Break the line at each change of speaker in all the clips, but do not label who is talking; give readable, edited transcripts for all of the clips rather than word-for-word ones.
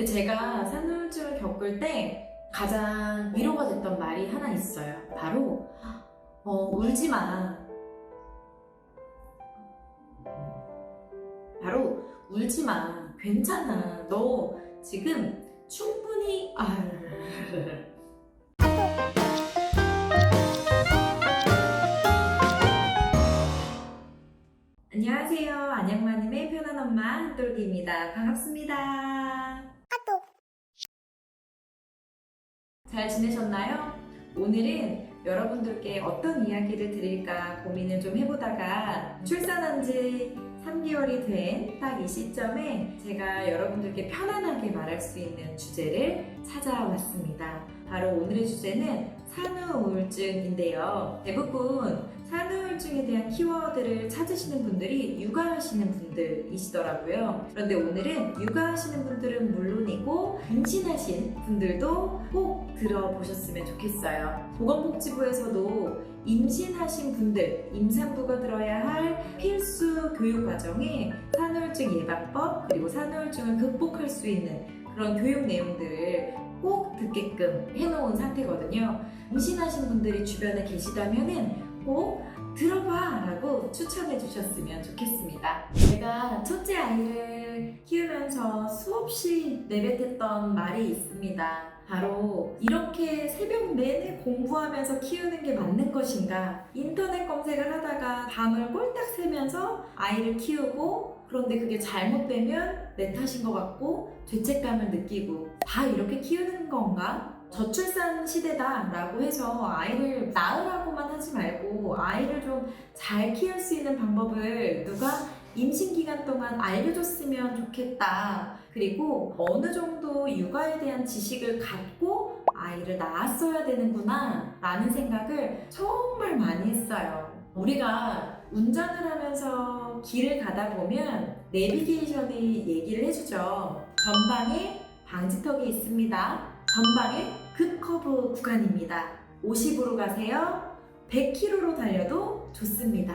제가 산후우울증을 겪을 때 가장 위로가 됐던 말이 하나 있어요. 바로 울지 마. 바로 울지 마. 괜찮아. 너 지금 충분히 안녕하세요. 안양마님의 편한 엄마 한돌기입니다. 반갑습니다. 잘 지내셨나요? 오늘은 여러분들께 어떤 이야기를 드릴까 고민을 좀 해보다가 출산한 지 3개월이 된 딱 이 시점에 제가 여러분들께 편안하게 말할 수 있는 주제를 찾아왔습니다. 바로 오늘의 주제는 산후우울증인데요. 대부분 산후우울증에 대한 키워드를 찾으시는 분들이 육아하시는 분들이시더라고요. 그런데 오늘은 육아하시는 분들은 물론이고 임신하신 분들도 꼭 들어보셨으면 좋겠어요. 보건복지부에서도 임신하신 분들, 임산부가 들어야 할 필수 교육 과정에 산후우울증 예방법 그리고 산후우울증을 극복할 수 있는 그런 교육 내용들을 꼭 듣게끔 해놓은 상태거든요. 임신하신 분들이 주변에 계시다면은 꼭 들어봐 라고 추천해 주셨으면 좋겠습니다. 제가 첫째 아이를 키우면서 수없이 내뱉었던 말이 있습니다. 바로 이렇게 새벽 내내 공부하면서 키우는 게 맞는 것인가? 인터넷 검색을 하다가 밤을 꼴딱 새면서 아이를 키우고 그런데 그게 잘못되면 내 탓인 것 같고 죄책감을 느끼고 다 이렇게 키우는 건가? 저출산 시대다 라고 해서 아이를 낳으라고만 하지 말고 아이를 좀 잘 키울 수 있는 방법을 누가 임신 기간 동안 알려줬으면 좋겠다. 그리고 어느 정도 육아에 대한 지식을 갖고 아이를 낳았어야 되는구나 라는 생각을 정말 많이 했어요. 우리가 운전을 하면서 길을 가다 보면 내비게이션이 얘기를 해주죠. 전방에 방지턱이 있습니다. 전방에 급커브 구간입니다. 50으로 가세요. 100km로 달려도 좋습니다.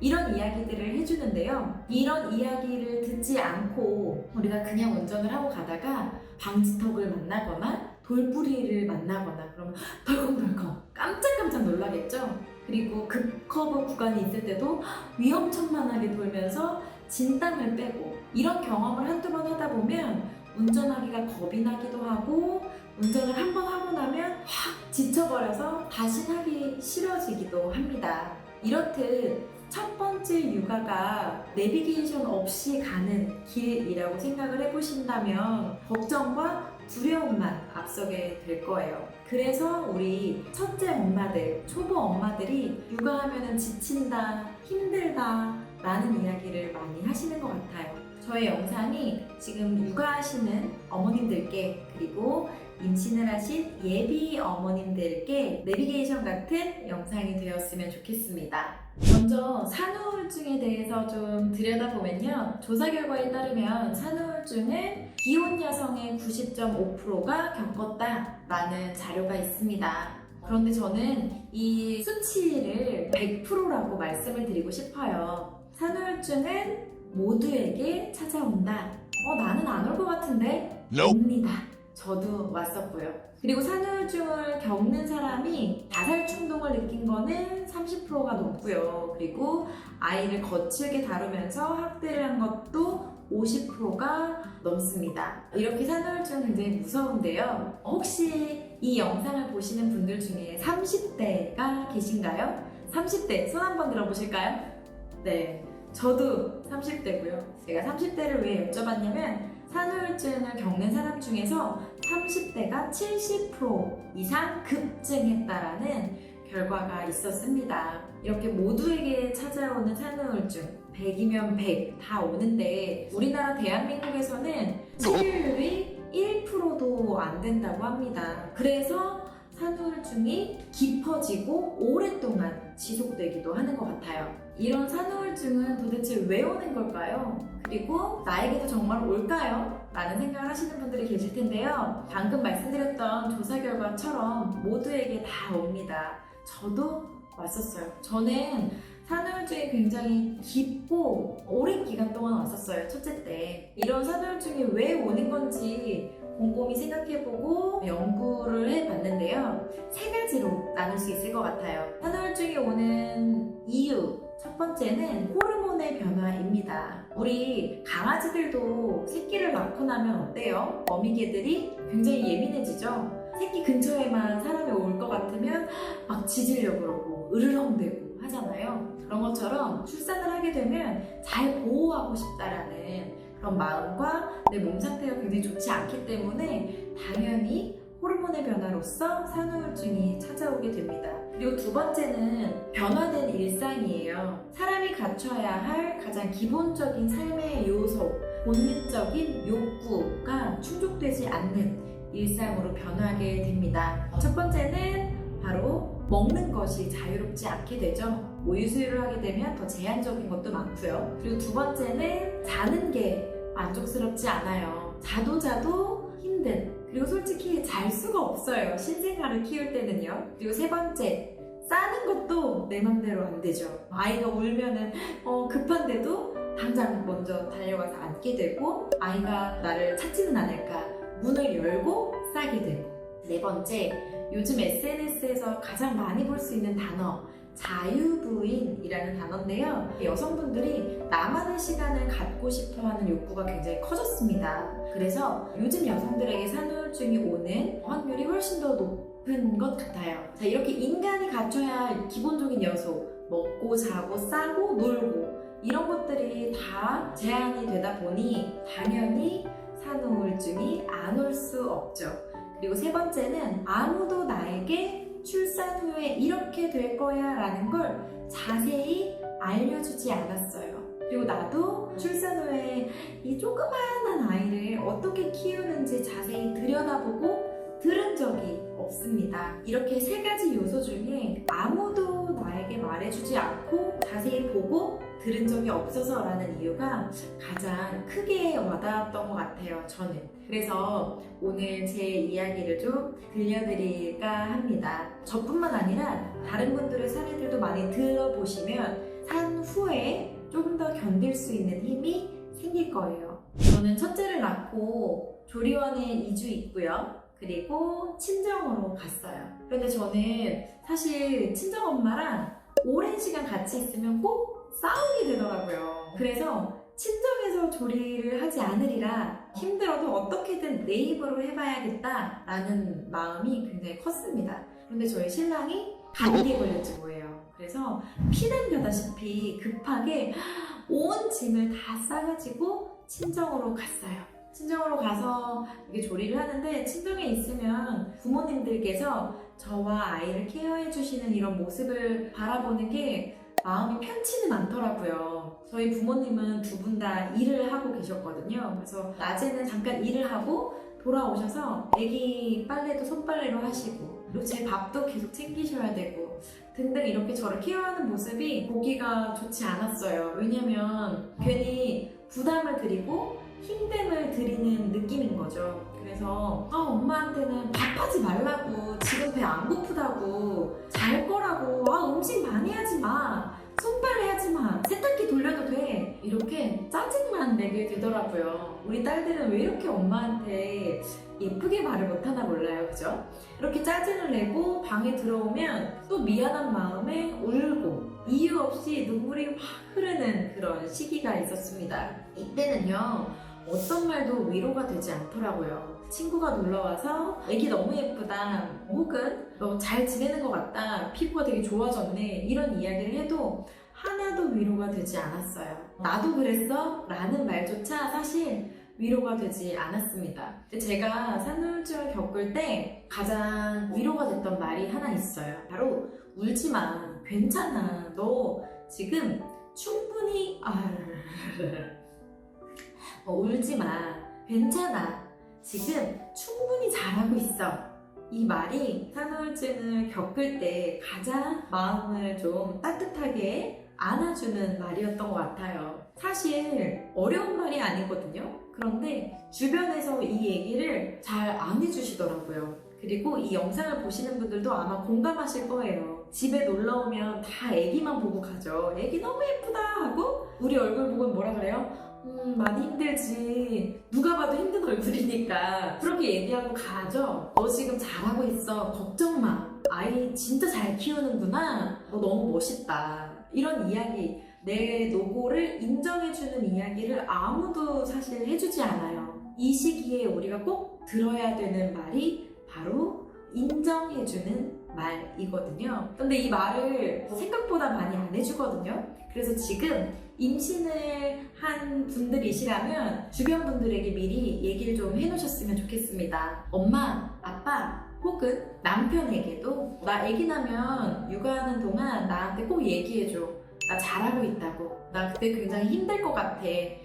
이런 이야기들을 해주는데요. 이런 이야기를 듣지 않고 우리가 그냥 운전을 하고 가다가 방지턱을 만나거나 돌부리를 만나거나 그러면 덜컹덜컹 깜짝깜짝 놀라겠죠? 그리고 급커브 구간이 있을 때도 위험천만하게 돌면서 진땀을 빼고 이런 경험을 한두 번 하다 보면 운전하기가 겁이 나기도 하고 운전을 한 번 하고 나면 확 지쳐버려서 다시 하기 싫어지기도 합니다. 이렇듯 첫 번째 육아가 내비게이션 없이 가는 길이라고 생각을 해보신다면 걱정과 두려움만 앞서게 될 거예요. 그래서 우리 첫째 엄마들, 초보 엄마들이 육아하면 지친다, 힘들다 라는 이야기를 많이 하시는 것 같아요. 저의 영상이 지금 육아하시는 어머님들께 그리고 임신을 하신 예비 어머님들께 내비게이션 같은 영상이 되었으면 좋겠습니다. 먼저 산후우울증에 대해서 좀 들여다보면요. 조사 결과에 따르면 산후우울증은 기혼 여성의 90.5%가 겪었다라는 자료가 있습니다. 그런데 저는 이 수치를 100%라고 말씀을 드리고 싶어요. 산후우울증은 모두에게 찾아온다. 나는 안 올 것 같은데? 옵니다. 저도 왔었고요. 그리고 산후우울증을 겪는 사람이 자살 충동을 느낀 거는 30%가 넘고요. 그리고 아이를 거칠게 다루면서 학대를 한 것도 50%가 넘습니다. 이렇게 산후우울증은 굉장히 무서운데요. 혹시 이 영상을 보시는 분들 중에 30대가 계신가요? 30대 손 한번 들어보실까요? 네, 저도 30대고요. 제가 30대를 왜 여쭤봤냐면 산후우울증을 겪는 사람 중에서 30대가 70% 이상 급증했다라는 결과가 있었습니다. 이렇게 모두에게 찾아오는 산후우울증 100이면 100 다 오는데 우리나라 대한민국에서는 치료율이 1%도 안 된다고 합니다. 그래서 산후우울증이 깊어지고 오랫동안 지속되기도 하는 것 같아요. 이런 산후우울증은 도대체 왜 오는 걸까요? 그리고 나에게도 정말 올까요? 라는 생각을 하시는 분들이 계실 텐데요. 방금 말씀드렸던 조사 결과처럼 모두에게 다 옵니다. 저도 왔었어요. 저는 산후우울증이 굉장히 깊고 오랜 기간 동안 왔었어요. 첫째 때. 이런 산후우울증이 왜 오는 건지 곰곰이 생각해보고 연구를 해봤는데요. 세 가지로 나눌 수 있을 것 같아요. 산후우울증이 오는 이유, 첫 번째는 호르몬의 변화입니다. 우리 강아지들도 새끼를 낳고 나면 어때요? 어미개들이 굉장히 예민해지죠? 새끼 근처에만 사람이 올 것 같으면 막 짖으려고 그러고 으르렁대고 하잖아요. 그런 것처럼 출산을 하게 되면 잘 보호하고 싶다라는 그런 마음과 내 몸 상태가 굉장히 좋지 않기 때문에 당연히 호르몬의 변화로서 산후우울증이 찾아오게 됩니다. 그리고 두 번째는 변화된 일상이에요. 사람이 갖춰야 할 가장 기본적인 삶의 요소, 본능적인 욕구가 충족되지 않는 일상으로 변하게 됩니다. 첫 번째는 바로 먹는 것이 자유롭지 않게 되죠. 모유수유를 하게 되면 더 제한적인 것도 많고요. 그리고 두 번째는 자는 게 만족스럽지 않아요. 자도 힘든, 그리고 솔직히 잘 수가 없어요. 신생아를 키울 때는요. 그리고 세 번째, 싸는 것도 내 맘대로 안 되죠. 아이가 울면은 급한데도 당장 먼저 달려가서 앉게 되고 아이가 나를 찾지는 않을까 문을 열고 싸게 되고. 네 번째, 요즘 SNS에서 가장 많이 볼 수 있는 단어, 자유부인이라는 단어인데요. 여성분들이 나만의 시간을 갖고 싶어하는 욕구가 굉장히 커졌습니다. 그래서 요즘 여성들에게 산후우울증이 오는 확률이 훨씬 더 높은 것 같아요. 자, 이렇게 인간이 갖춰야 할 기본적인 요소, 먹고 자고 싸고 놀고 이런 것들이 다 제한이 되다 보니 당연히 산후우울증이 안 올 수 없죠. 그리고 세 번째는 아무도 나에게 출산 후에 이렇게 될 거야 라는 걸 자세히 알려주지 않았어요. 그리고 나도 출산 후에 이 조그마한 아이를 어떻게 키우는지 자세히 들여다보고 들은 적이 없습니다. 이렇게 세 가지 요소 중에 아무도 나에게 말해주지 않고 자세히 보고 들은 적이 없어서라는 이유가 가장 크게 와닿았던 것 같아요, 저는. 그래서 오늘 제 이야기를 좀 들려드릴까 합니다. 저뿐만 아니라 다른 분들의 사례들도 많이 들어보시면 산 후에 조금 더 견딜 수 있는 힘이 생길 거예요. 저는 첫째를 낳고 조리원에 2주 있고요. 그리고 친정으로 갔어요. 그런데 저는 사실 친정엄마랑 오랜 시간 같이 있으면 꼭 싸우게 되더라고요. 그래서 친정에서 조리를 하지 않으리라 힘들어도 어떻게든 내 입으로 해봐야겠다 라는 마음이 굉장히 컸습니다. 그런데 저희 신랑이 감기에 걸렸지 뭐예요. 그래서 피난가다시피 급하게 온 짐을 다 싸가지고 친정으로 갔어요. 친정으로 가서 이게 조리를 하는데 친정에 있으면 부모님들께서 저와 아이를 케어해 주시는 이런 모습을 바라보는 게 마음이 편치는 않더라고요. 저희 부모님은 두 분 다 일을 하고 계셨거든요. 그래서 낮에는 잠깐 일을 하고 돌아오셔서 애기 빨래도 손빨래로 하시고 그리고 제 밥도 계속 챙기셔야 되고 등등 이렇게 저를 케어하는 모습이 보기가 좋지 않았어요. 왜냐면 괜히 부담을 드리고 힘듦을 드리는 느낌인 거죠. 그래서 엄마한테는 밥하지 말라고, 지금 배 안 고프다고, 잘 거라고, 음식 많이 하지 마, 손빨래 하지 마, 세탁기 돌려도 돼, 이렇게 짜증만 내게 되더라고요. 우리 딸들은 왜 이렇게 엄마한테 예쁘게 말을 못하나 몰라요, 그죠? 이렇게 짜증을 내고 방에 들어오면 또 미안한 마음에 울고 이유 없이 눈물이 확 흐르는 그런 시기가 있었습니다. 이때는요, 어떤 말도 위로가 되지 않더라고요. 친구가 놀러와서 애기 너무 예쁘다, 혹은 너 잘 지내는 것 같다, 피부가 되게 좋아졌네, 이런 이야기를 해도 하나도 위로가 되지 않았어요. 나도 그랬어? 라는 말조차 사실 위로가 되지 않았습니다. 근데 제가 산후우울증을 겪을 때 가장 위로가 됐던 말이 하나 있어요. 바로 울지 마, 괜찮아, 너 지금 충분히 울지 마, 괜찮아, 지금 충분히 잘하고 있어. 이 말이 산후우울증을 겪을 때 가장 마음을 좀 따뜻하게 안아주는 말이었던 것 같아요. 사실 어려운 말이 아니거든요. 그런데 주변에서 이 얘기를 잘 안 해주시더라고요. 그리고 이 영상을 보시는 분들도 아마 공감하실 거예요. 집에 놀러 오면 다 애기만 보고 가죠. 애기 너무 예쁘다 하고 우리 얼굴 보고 뭐라 그래요? 많이 힘들지. 누가 봐도 힘든 얼굴이니까. 그렇게 얘기하고 가죠. 너 지금 잘하고 있어. 걱정 마. 아이 진짜 잘 키우는구나. 너 너무 멋있다. 이런 이야기, 내 노고를 인정해주는 이야기를 아무도 사실 해주지 않아요. 이 시기에 우리가 꼭 들어야 되는 말이 바로 인정해주는 말이거든요. 근데 이 말을 생각보다 많이 안 해주거든요. 그래서 지금 임신을 한 분들이시라면 주변 분들에게 미리 얘기를 좀 해놓으셨으면 좋겠습니다. 엄마, 아빠, 혹은 남편에게도 나 아기 나면 육아하는 동안 나한테 꼭 얘기해줘. 나 잘하고 있다고. 나 그때 굉장히 힘들 것 같아.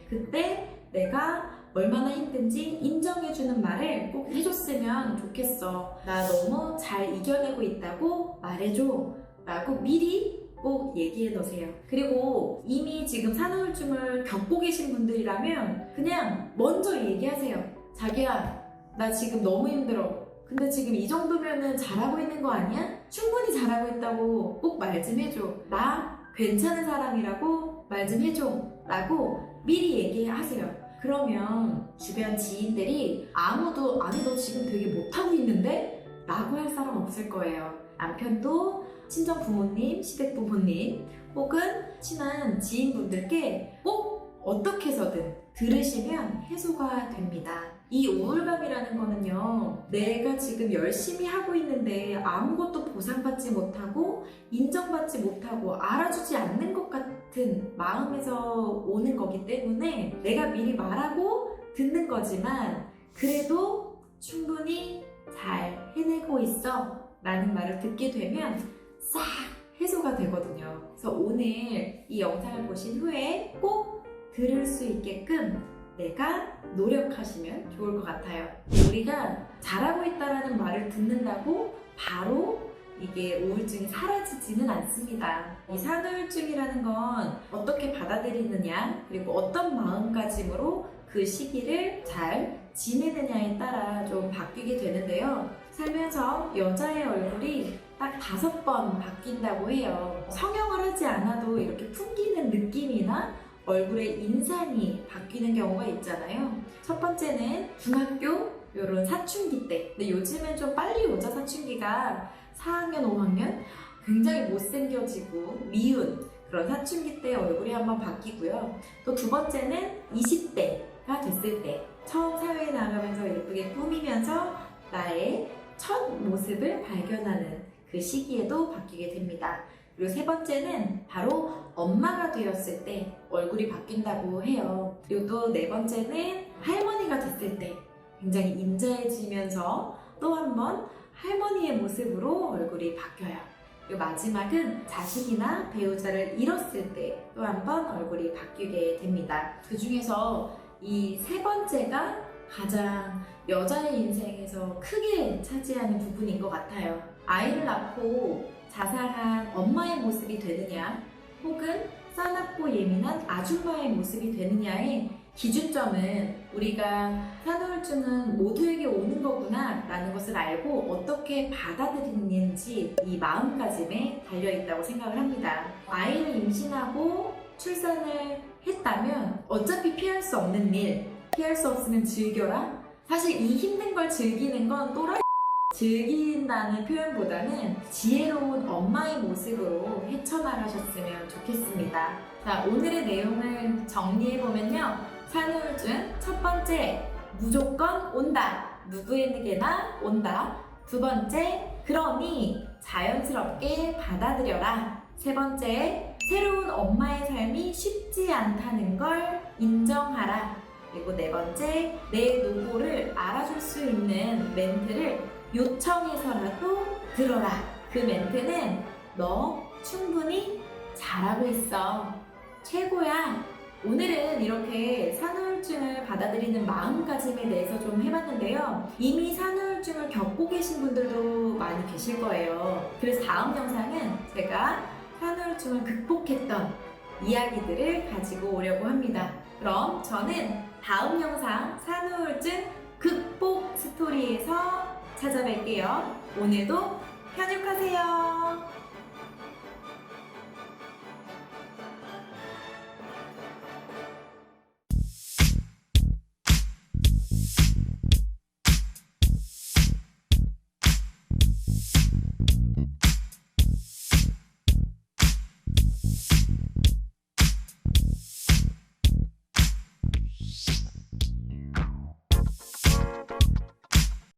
그때 내가 얼마나 힘든지 인정해주는 말을 꼭 해줬으면 좋겠어. 나 너무 잘 이겨내고 있다고 말해줘. 라고 미리 꼭 얘기해 놓으세요. 그리고 이미 지금 산후우울증을 겪고 계신 분들이라면 그냥 먼저 얘기하세요. 자기야, 나 지금 너무 힘들어. 근데 지금 이 정도면은 잘하고 있는 거 아니야? 충분히 잘하고 있다고 꼭 말 좀 해줘. 나 괜찮은 사람이라고 말 좀 해줘. 라고 미리 얘기하세요. 그러면 주변 지인들이 아무도 아니 너 지금 되게 못하고 있는데? 라고 할 사람 없을 거예요. 남편도 친정 부모님, 시댁 부모님 혹은 친한 지인분들께 꼭 어떻게 해서든 들으시면 해소가 됩니다. 이 우울감이라는 거는요, 내가 지금 열심히 하고 있는데 아무것도 보상받지 못하고 인정받지 못하고 알아주지 않는 것 같은 마음에서 오는 거기 때문에 내가 미리 말하고 듣는 거지만 그래도 충분히 잘 해내고 있어 라는 말을 듣게 되면 싹 해소가 되거든요. 그래서 오늘 이 영상을 보신 후에 꼭 들을 수 있게끔 내가 노력하시면 좋을 것 같아요. 우리가 잘하고 있다라는 말을 듣는다고 바로 이게 우울증이 사라지지는 않습니다. 이 산후우울증이라는 건 어떻게 받아들이느냐, 그리고 어떤 마음가짐으로 그 시기를 잘 지내느냐에 따라 좀 바뀌게 되는데요. 살면서 여자의 얼굴이 딱 5번 바뀐다고 해요. 성형을 하지 않아도 이렇게 풍기는 느낌이나 얼굴의 인상이 바뀌는 경우가 있잖아요. 첫 번째는 중학교 이런 사춘기 때. 근데 요즘엔 좀 빨리 오죠. 사춘기가 4학년, 5학년 굉장히 못생겨지고 미운 그런 사춘기 때 얼굴이 한번 바뀌고요. 또 두 번째는 20대가 됐을 때 처음 사회에 나가면서 예쁘게 꾸미면서 나의 첫 모습을 발견하는 그 시기에도 바뀌게 됩니다. 그리고 세 번째는 바로 엄마가 되었을 때 얼굴이 바뀐다고 해요. 그리고 또 네 번째는 할머니가 됐을 때 굉장히 인자해지면서 또 한 번 할머니의 모습으로 얼굴이 바뀌어요. 그리고 마지막은 자식이나 배우자를 잃었을 때 또 한 번 얼굴이 바뀌게 됩니다. 그 중에서 이 세 번째가 가장 여자의 인생에서 크게 차지하는 부분인 것 같아요. 아이를 낳고 자상한 엄마의 모습이 되느냐 혹은 싸납고 예민한 아줌마의 모습이 되느냐의 기준점은 우리가 산후우울증은 모두에게 오는 거구나 라는 것을 알고 어떻게 받아들이는지 이 마음가짐에 달려있다고 생각을 합니다. 아이를 임신하고 출산을 했다면 어차피 피할 수 없는 일, 피할 수 없으면 즐겨라. 사실 이 힘든 걸 즐기는 건 또라이 즐긴다는 표현보다는 지혜로운 엄마의 모습으로 헤쳐나가셨으면 좋겠습니다. 자, 오늘의 내용을 정리해보면요. 산후우울증 첫 번째, 무조건 온다. 누구에게나 온다. 두 번째, 그러니 자연스럽게 받아들여라. 세 번째, 새로운 엄마의 삶이 쉽지 않다는 걸 인정하라. 그리고 네 번째, 내 노고를 알아줄 수 있는 멘트를 요청해서라도 들어라. 그 멘트는 너 충분히 잘하고 있어. 최고야. 오늘은 이렇게 산후우울증을 받아들이는 마음가짐에 대해서 좀 해봤는데요. 이미 산후우울증을 겪고 계신 분들도 많이 계실 거예요. 그래서 다음 영상은 제가 산후우울증을 극복했던 이야기들을 가지고 오려고 합니다. 그럼 저는 다음 영상 산후우울증 극복 스토리에서 찾아뵐게요. 오늘도 편육하세요.